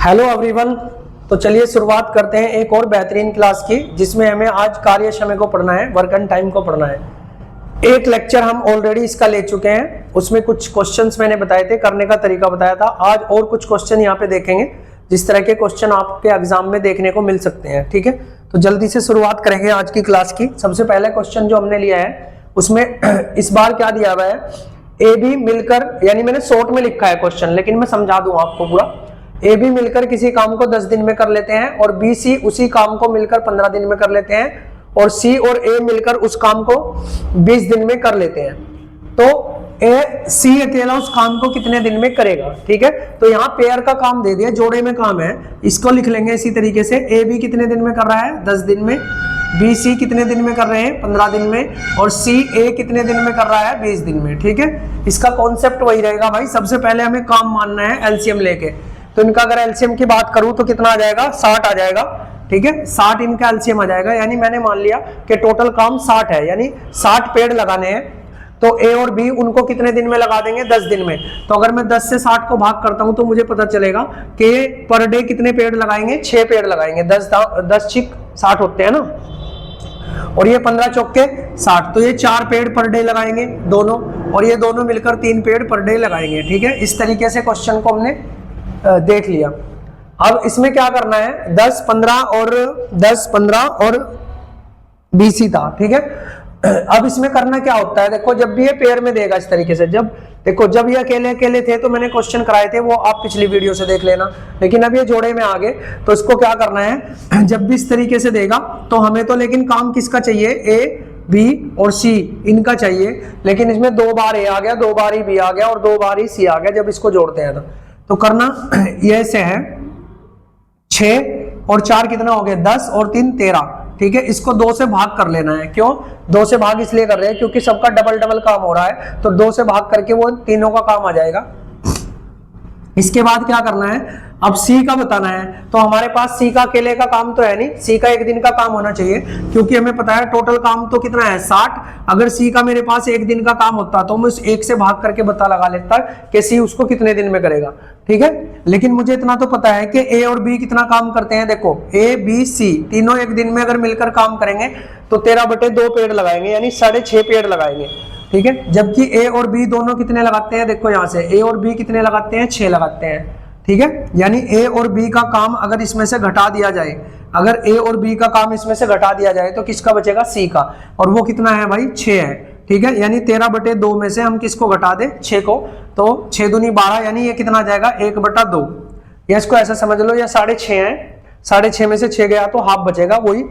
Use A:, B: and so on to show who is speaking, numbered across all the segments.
A: Hello everyone. तो चलिए शुरुआत करते हैं एक और बेहतरीन क्लास की, जिसमें हमें आज कार्य समय को पढ़ना है, वर्क एंड टाइम को पढ़ना है। एक लेक्चर हम ऑलरेडी इसका ले चुके हैं, उसमें कुछ क्वेश्चंस मैंने बताए थे, करने का तरीका बताया था। आज और कुछ क्वेश्चन यहाँ पे देखेंगे, जिस तरह के क्वेश्चन आपके एग्जाम में देखने को मिल सकते हैं। ठीक है, तो जल्दी से शुरुआत करेंगे आज की क्लास की। सबसे पहले क्वेश्चन जो हमने लिया है उसमें इस बार क्या दिया हुआ है, ए बी मिलकर, यानी मैंने शॉर्ट में लिखा है क्वेश्चन, लेकिन मैं समझा दूं आपको पूरा। ए बी मिलकर किसी काम को 10 दिन में कर लेते हैं, और बी सी उसी काम को मिलकर 15 दिन में कर लेते हैं, और सी और ए मिलकर उस काम को 20 दिन में कर लेते हैं। तो ए सी अकेला उस काम को कितने दिन में करेगा? ठीक है, तो यहाँ पेयर का काम दे दिया, जोड़े में काम है, इसको लिख लेंगे इसी तरीके से। ए बी कितने दिन में कर रहा है? 10 दिन में। बी सी कितने दिन में कर रहे हैं? 15 दिन में। और सी ए कितने दिन में कर रहा है? 20 दिन में। ठीक है, इसका कॉन्सेप्ट वही रहेगा भाई। सबसे पहले हमें काम मानना है एलसीएम लेके। तो इनका अगर एलसीएम की बात करूं तो कितना आ जाएगा? 60 आ जाएगा। ठीक है, 60 इनका एलसीएम आ जाएगा। यानी मैंने मान लिया कि टोटल काम 60 है, यानी 60 पेड़ लगाने हैं। तो ए और बी उनको कितने दिन में लगा देंगे? 10 दिन में। तो अगर मैं 10 से 60 को भाग करता हूं तो मुझे पता चलेगा कि पर डे कितने पेड़ लगाएंगे? 6 पेड़ लगाएंगे। 10 छिक 60 होते हैं ना, और ये 15 चौके 60, तो ये 4 पेड़ पर डे लगाएंगे दोनों, और ये दोनों मिलकर 3 पेड़ पर डे लगाएंगे। ठीक है, इस तरीके से क्वेश्चन को हमने देख लिया। अब इसमें क्या करना है? 10 15 और बीसी था। ठीक है, अब इसमें करना क्या होता है, देखो जब भी ये पेयर में देगा इस तरीके से, जब ये अकेले अकेले थे तो मैंने क्वेश्चन कराए थे, वो आप पिछली वीडियो से देख लेना। लेकिन अब ये जोड़े में आ गए, तो इसको क्या करना है, जब भी इस तरीके से देगा तो हमें तो लेकिन काम किसका चाहिए? ए बी और सी इनका चाहिए। लेकिन इसमें 2 बार ए आ गया, 2 बार ही बी आ गया, और 2 बार ही सी आ गया जब इसको जोड़ते हैं तो करना ये से है 6 और 4 कितना हो गया? 10 और 3 13। ठीक है, इसको 2 से भाग कर लेना है। क्यों 2 से भाग? इसलिए कर रहे हैं क्योंकि सबका डबल डबल काम हो रहा है, तो 2 से भाग करके वो तीनों का काम आ जाएगा। इसके बाद क्या करना है, अब सी का बताना है। तो हमारे पास सी का अकेले का काम तो है नहीं, सी का एक दिन का काम होना चाहिए, क्योंकि हमें पता है टोटल काम तो कितना है? 60। अगर सी का मेरे पास एक दिन का काम होता तो मैं उस 1 से भाग करके पता लगा लेता कि सी उसको कितने दिन में करेगा। ठीक है, लेकिन मुझे इतना तो पता है कि ए और बी कितना काम करते हैं। देखो ए बी सी तीनों एक दिन में अगर मिलकर काम करेंगे तो 13/2 पेड़ लगाएंगे, यानी 6.5 पेड़ लगाएंगे। ठीक है, जबकि ए और बी दोनों कितने लगाते हैं? देखो यहाँ से ए और बी कितने लगाते हैं? 6 लगाते हैं। ठीक है, यानी ए और बी का काम अगर इसमें से घटा दिया जाए, अगर ए और बी का काम इसमें से घटा दिया जाए तो किसका बचेगा? सी का, और वो कितना है भाई? 6 है। ठीक है, यानी 13/2 में से हम किसको घटा दें? 6 को, तो 6 दूनी 12, यानी ये कितना आ जाएगा? 1/2। या इसको ऐसा समझ लो, या 6.5 है, 6.5 में से 6 गया तो हाफ बचेगा, वही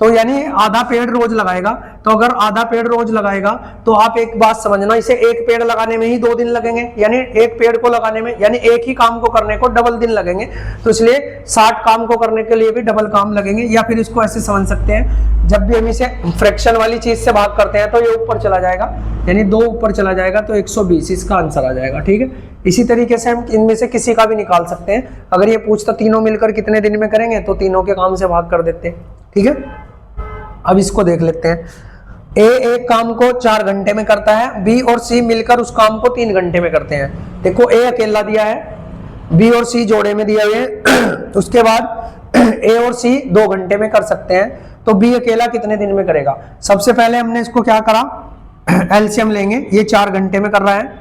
A: तो, यानी आधा पेड़ रोज लगाएगा। तो अगर आधा पेड़ रोज लगाएगा तो आप एक बात समझना, इसे एक पेड़ लगाने में ही 2 दिन लगेंगे, यानी एक पेड़ को लगाने में, यानी एक ही काम को करने को डबल दिन लगेंगे। तो इसलिए 60 काम को करने के लिए भी डबल काम लगेंगे। या फिर इसको ऐसे समझ सकते हैं, जब भी हम इसे फ्रैक्शन वाली चीज से भाग करते हैं तो ये ऊपर चला जाएगा, यानी 2 ऊपर चला जाएगा तो 120 इसका आंसर आ जाएगा। ठीक है, इसी तरीके से हम इनमें से किसी का भी निकाल सकते हैं। अगर ये पूछता तीनों मिलकर कितने दिन में करेंगे तो तीनों के काम से भाग कर देते हैं। ठीक है, अब इसको देख लेते हैं। ए एक काम को 4 घंटे में करता है, बी और सी मिलकर उस काम को 3 घंटे में करते हैं। देखो ए अकेला दिया है, बी और सी जोड़े में दिया हुए हैं। उसके बाद ए और सी 2 घंटे में कर सकते हैं, तो बी अकेला कितने दिन में करेगा? सबसे पहले हमने इसको क्या करा, एलसीएम लेंगे। ये 4 घंटे में कर रहा है,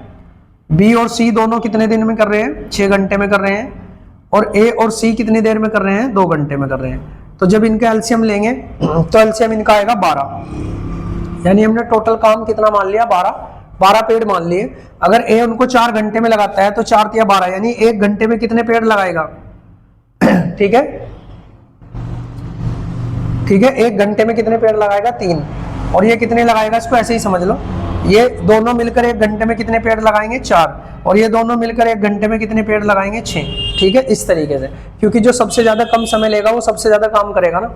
A: बी और सी दोनों कितने दिन में कर रहे हैं? 6 घंटे में कर रहे हैं, और ए और सी कितनी देर में कर रहे हैं? 2 घंटे में कर रहे हैं। तो जब इनका एलसीएम लेंगे तो एलसीएम इनका आएगा 12, यानी हमने टोटल काम कितना मान लिया? 12 पेड़ मान लिए। अगर ए उनको 4 घंटे में लगाता है तो 4 × 12, यानी 1 घंटे में कितने पेड़ लगाएगा? ठीक है, 1 घंटे में कितने पेड़ लगाएगा? 3। और ये कितने लगाएगा? इसको ऐसे ही समझ लो, ये दोनों मिलकर 1 घंटे में कितने पेड़ लगाएंगे? 4, और ये दोनों मिलकर 1 घंटे में कितने पेड़ लगाएंगे? 6। ठीक है, इस तरीके से, क्योंकि जो सबसे ज्यादा कम समय लेगा वो सबसे ज्यादा काम करेगा ना।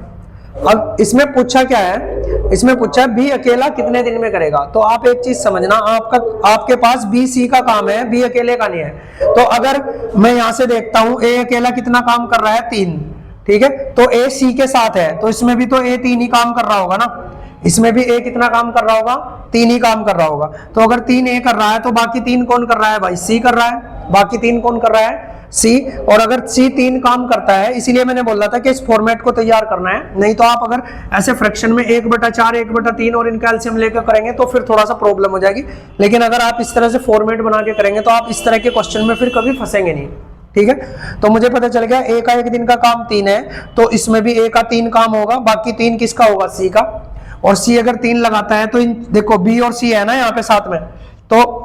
A: अब इसमें पूछा क्या है, इसमें पूछा है बी अकेला कितने दिन में करेगा। तो आप एक चीज समझना, आपके पास बी सी का काम है, बी अकेले का नहीं है। तो अगर मैं यहां से देखता हूं ए अकेला कितना काम कर रहा है? 3। ठीक है, तो ए सी के साथ है, तो इसमें भी तो ए 3 ही काम कर रहा होगा ना, इसमें भी ए कितना काम कर रहा होगा? 3 ही काम कर रहा होगा। तो अगर 3 ए कर रहा है तो बाकी 3 कौन कर रहा है भाई? सी कर रहा है। बाकी 3 कौन कर रहा है? सी, और अगर सी 3 काम करता है, इसीलिए मैंने बोला था कि इस फॉर्मेट को तैयार करना है, नहीं तो आप अगर ऐसे फ्रैक्शन में 1/4 1/3 और इनका एलसीएम लेकर करेंगे तो फिर थोड़ा सा प्रॉब्लम हो जाएगी। लेकिन अगर आप इस तरह से फॉर्मेट बना के करेंगे तो आप इस तरह के क्वेश्चन में फिर कभी फंसेंगे नहीं, ठीक है। तो मुझे पता चल गया ए का एक दिन का काम 3 है, तो इसमें भी ए का 3 काम होगा, बाकी 3 किसका होगा, सी का। और सी अगर 3 लगाता है तो इन देखो बी और सी है ना यहाँ पे साथ में, तो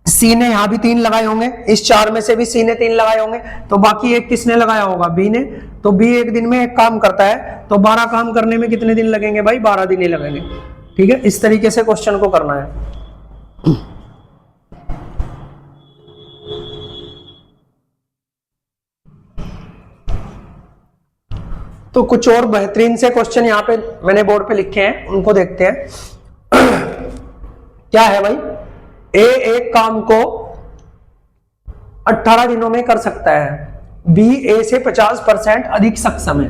A: सी ने यहाँ भी 3 लगाए होंगे, इस 4 में से भी सी ने 3 लगाए होंगे, तो बाकी एक किसने लगाया होगा, बी ने। तो बी एक दिन में एक काम करता है, तो 12 काम करने में कितने दिन लगेंगे भाई, 12 दिन ही लगेंगे, ठीक है। इस तरीके से क्वेश्चन को करना है। तो कुछ और बेहतरीन से क्वेश्चन यहाँ पे मैंने बोर्ड पे लिखे हैं, उनको देखते हैं। क्या है भाई, ए एक काम को 18 दिनों में कर सकता है, बी ए से 50% अधिक सक्षम है।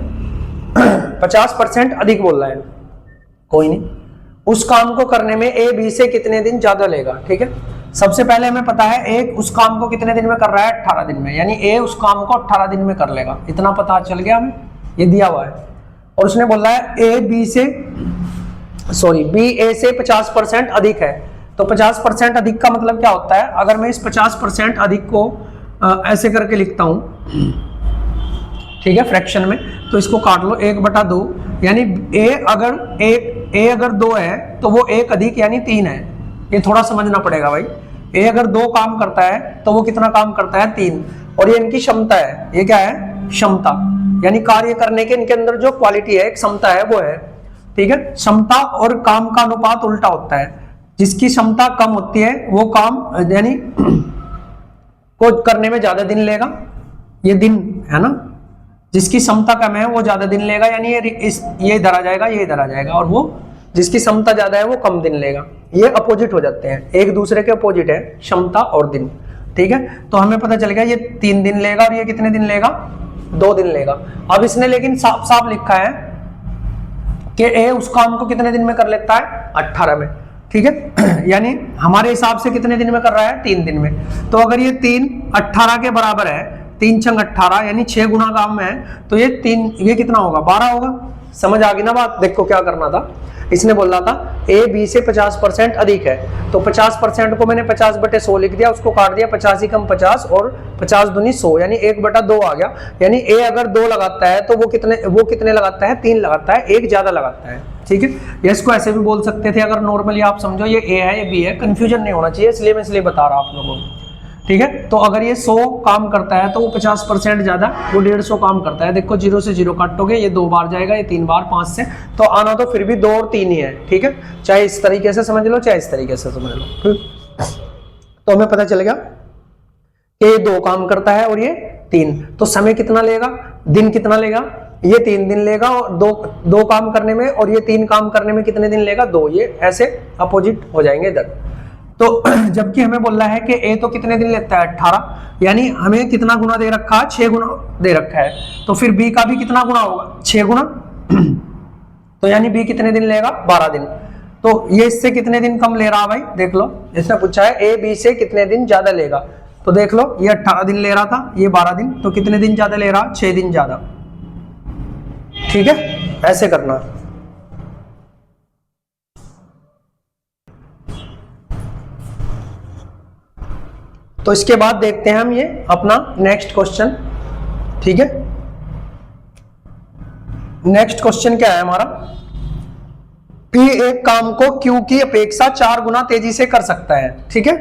A: 50% अधिक बोल रहा है, कोई नहीं, उस काम को करने में ए बी से कितने दिन ज्यादा लेगा, ठीक है। सबसे पहले हमें पता है ए उस काम को कितने दिन में कर रहा है, 18 दिन में, यानी ए उस काम को 18 दिन में कर लेगा, इतना पता चल गया हमें, ये दिया हुआ है। और उसने बोला है ए बी से बी ए से 50% अधिक है, तो 50% अधिक का मतलब क्या होता है, अगर मैं इस 50% अधिक को ऐसे करके लिखता हूं, ठीक है, फ्रैक्शन में, तो इसको काट लो 1/2, यानी ए अगर 2 है तो वो 1 अधिक यानी 3 है। ये थोड़ा समझना पड़ेगा भाई, ए अगर 2 काम करता है तो वो कितना काम करता है, 3, और ये इनकी क्षमता है, ये क्या है, क्षमता, यानी कार्य करने के इनके अंदर जो क्वालिटी है, क्षमता है, वो है, ठीक है। क्षमता और काम का अनुपात उल्टा होता है, जिसकी क्षमता कम होती है वो काम यानी को करने में ज्यादा दिन लेगा, ये दिन है ना, जिसकी क्षमता कम है वो ज्यादा दिन लेगा, यानी ये इधर आ जाएगा, ये इधर आ जाएगा, और वो जिसकी क्षमता ज्यादा है वो कम दिन लेगा। ये अपोजिट हो जाते हैं, एक दूसरे के अपोजिट है क्षमता और दिन, ठीक है। तो हमें पता चल गया ये 3 दिन लेगा और ये कितने दिन लेगा, 2 दिन लेगा। अब इसने लेकिन साफ साफ लिखा है कि ए उस काम को कितने दिन में कर लेता है, 18 में, ठीक है। यानी हमारे हिसाब से कितने दिन में कर रहा है, 3 दिन में। तो अगर ये 3 18 के बराबर है, 3 × 18 यानी 6 गुना काम है, तो ये कितना होगा, 12 होगा। समझ आ गई ना बात। देखो क्या करना था, इसने बोला था ए बी से 50% अधिक है, तो 50% को मैंने 50/100 लिख दिया, उसको काट दिया, 50 × 50 और 50 दूनी 100, यानी 1/2 आ गया। यानी ए अगर 2 लगाता है तो वो कितने लगाता है, 3 लगाता है, 1 ज्यादा लगाता है, ठीक है। या इसको ऐसे भी बोल सकते थे, अगर नॉर्मली आप समझो ये ए है ये बी है, कंफ्यूजन नहीं होना चाहिए, इसलिए मैं बता रहा आप लोगों को, ठीक है। तो अगर ये 100 काम करता है तो वो 50% ज्यादा, वो 150 काम करता है। देखो 0 से 0 काटोगे, ये 2 बार जाएगा, ये 3 बार, 5 से, तो आना तो फिर भी 2 और 3 ही है, ठीक है। चाहे इस तरीके से समझ लो, चाहे इस तरीके से समझ लो, ठीक। तो हमें पता चलेगा कि ये 2 काम करता है और ये 3, तो समय कितना लेगा, दिन कितना लेगा, ये 3 दिन लेगा, और दो काम करने में, और ये 3 काम करने में कितने दिन लेगा, 2। ये ऐसे अपोजिट हो जाएंगे इधर। तो जबकि हमें बोलना है कि ए तो कितने दिन लेता है, 18, यानी हमें कितना गुना दे रखा है, 6 गुना दे रखा है, तो फिर बी का भी कितना गुना होगा, 6 गुना। तो यानी बी कितने दिन लेगा, 12 दिन। तो ये इससे कितने दिन कम ले रहा भाई, देख लो, इसने पूछा है ए बी से कितने दिन ज्यादा लेगा, तो देख लो ये 18 दिन ले रहा था, ये 12 दिन, तो कितने दिन ज्यादा ले रहा, 6 दिन ज्यादा, ठीक है। ऐसे करना। तो इसके बाद देखते हैं हम ये अपना नेक्स्ट क्वेश्चन, ठीक है। नेक्स्ट क्वेश्चन क्या है हमारा, P एक काम को Q की अपेक्षा 4 गुना तेजी से कर सकता है, ठीक है।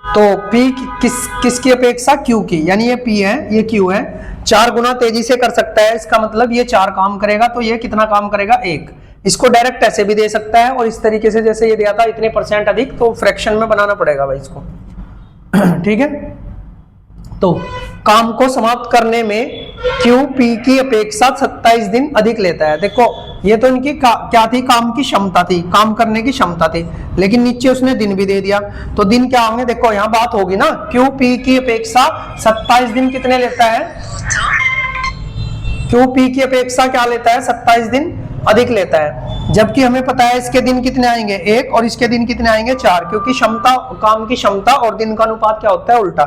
A: तो P किसकी अपेक्षा, Q की, यानी ये P है ये Q है, 4 गुना तेजी से कर सकता है, इसका मतलब ये 4 काम करेगा, तो ये कितना काम करेगा, 1। इसको डायरेक्ट ऐसे भी दे सकता है, और इस तरीके से जैसे ये दिया था इतने % अधिक, तो फ्रैक्शन में बनाना पड़ेगा भाई इसको, ठीक है। तो काम को समाप्त करने में Q P की अपेक्षा 27 दिन अधिक लेता है। देखो ये तो इनकी क्या थी, काम की क्षमता थी, काम करने की क्षमता थी, लेकिन नीचे उसने दिन भी दे दिया, तो दिन क्या होंगे, देखो यहाँ बात होगी ना, Q P की अपेक्षा 27 दिन कितने लेता है, Q P की अपेक्षा क्या लेता है, 27 दिन अधिक लेता है। जबकि हमें पता है इसके दिन कितने आएंगे, 1, और इसके दिन कितने आएंगे, 4, क्योंकि क्षमता, काम की क्षमता और दिन का अनुपात क्या होता है, उल्टा।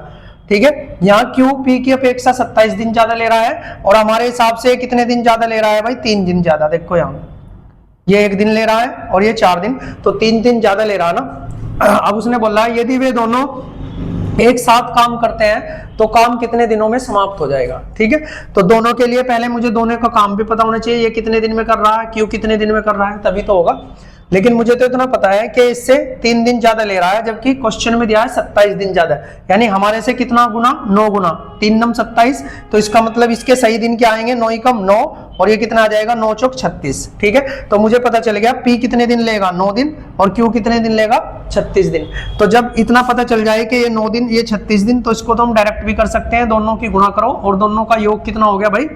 A: ठीक है। यहाँ क्यू पी की अपेक्षा 27 दिन ज्यादा ले रहा है और हमारे हिसाब से कितने दिन ज्यादा ले रहा है भाई, 3 दिन ज्यादा। देखो यहाँ ये 1 दिन ले रहा है और ये 4 दिन, तो 3 दिन ज्यादा ले रहा है ना। अब उसने बोला यदि वे दोनों एक साथ काम करते हैं तो काम कितने दिनों में समाप्त हो जाएगा। ठीक है, तो दोनों के लिए पहले मुझे दोनों का काम भी पता होना चाहिए, ये कितने दिन में कर रहा है, क्यू कितने दिन में कर रहा है, तभी तो होगा। लेकिन मुझे तो इतना पता है कि इससे 3 दिन ज्यादा ले रहा है, जबकि क्वेश्चन में दिया है 27 दिन ज्यादा, यानी हमारे से कितना गुना, 9 गुना, 3 9 27, तो इसका मतलब इसके सही दिन क्या आएंगे, 9 कम 9, और ये कितना आ जाएगा 9 चौक 36। ठीक है, तो मुझे पता चल गया पी कितने दिन लेगा, 9 दिन, और क्यू कितने दिन लेगा, 36 दिन। तो जब इतना पता चल जाए कि ये 9 दिन ये 36 दिन, तो इसको तो हम डायरेक्ट भी कर सकते हैं, दोनों की गुणा करो और दोनों का योग कितना हो गया भाई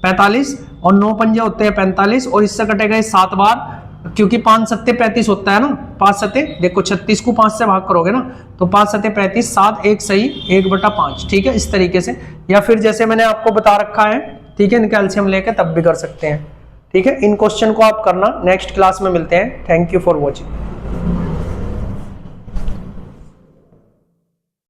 A: 45, और 9 पंजे होते हैं 45, और इससे कटेगा 7 बार, क्योंकि 5 सत्ते 35 होता है ना, 5 सत्ते देखो 36 को 5 से भाग करोगे ना, तो 5 सत्ते 35, 7 1 सही 1/5। ठीक है, इस तरीके से, या फिर जैसे मैंने आपको बता रखा है, ठीक है, कैल्शियम लेके तब भी कर सकते हैं। ठीक है, इन क्वेश्चन को आप करना, नेक्स्ट क्लास में मिलते हैं। Thank you for watching.